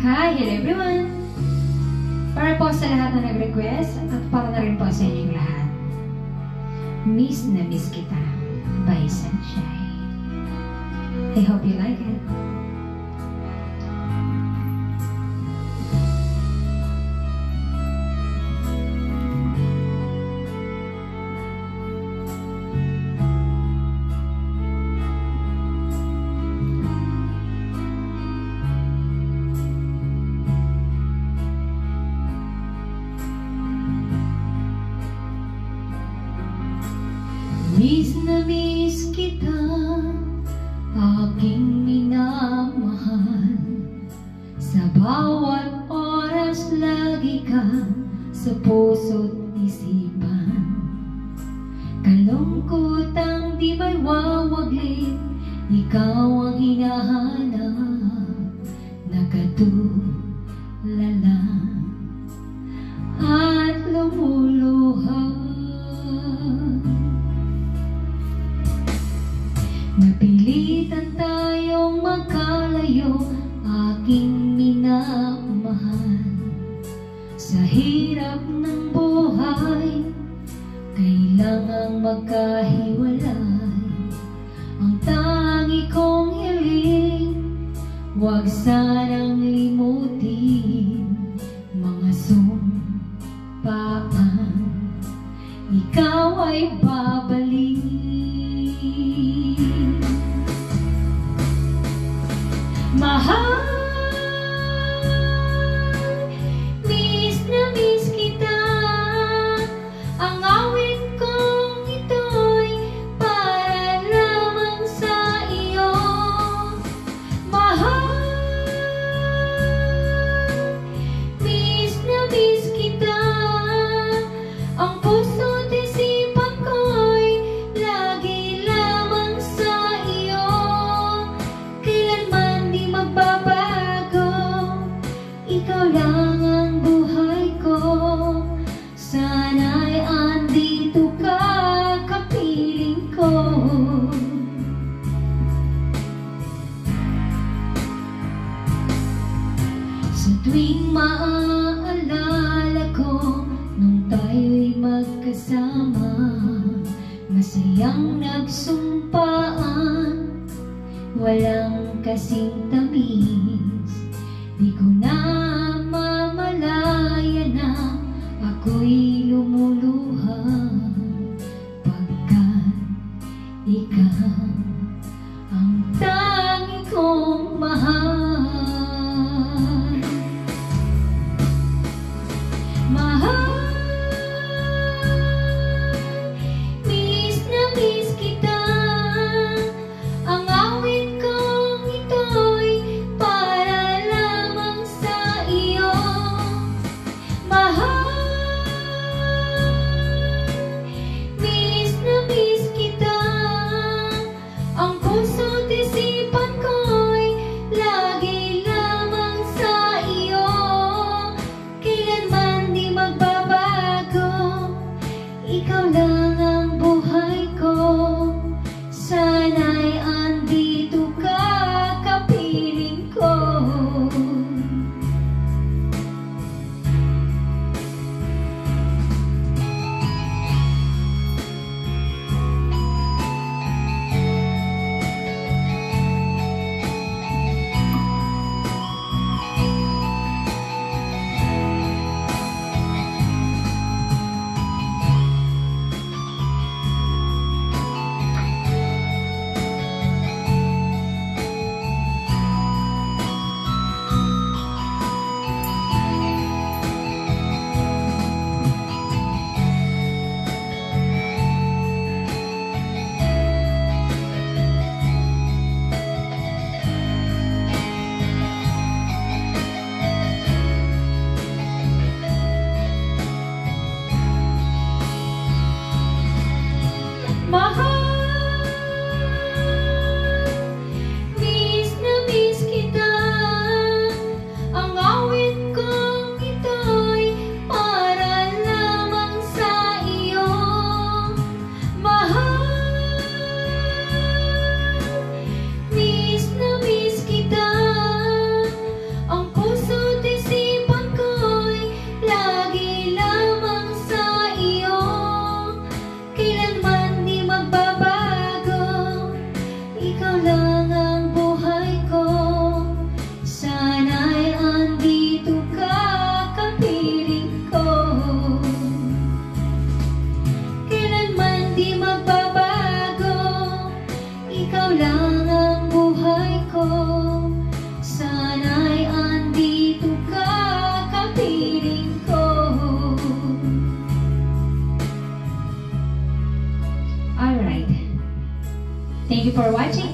Hi! Hello everyone! Para po sa lahat na nag-request at para na rin po sa inyong lahat. Miss na Miss Kita by Sunshine. I hope you like it. Miss na miss kita, aking minamahal. Sa bawat oras lagi ka sa puso't isipan. Kalungkutang di may wawaglit, ikaw ang hinahanap. Nakatulala at lumuluha. Napilitan tayong magkalayo, aking minamahal. Sa hirap ng buhay, kailangang magkahiwalay. Ang tangi kong hiling, huwag sanang limutin. Mga sumpaan, ikaw ay babalik. Mahal, miss na miss kita. Ang awit kong ito'y para lamang sa iyo. Mahal, miss na miss kita. Ang puso't isipan ko'y lagi lamang sa iyo. Kailanman magbabago, ikaw lang ang buhay ko. Sana'y andito ka, kapiling ko. Sa tuwing maaalala ko nung tayo'y magkasama, masayang nagsumpaan, walang kasing tamis. Di ko na mamalaya na ako'y lumuluha, pagkat ikaw ang tangi kong mahal. Mahal, miss na miss kita. Ang awit kong ito'y for watching.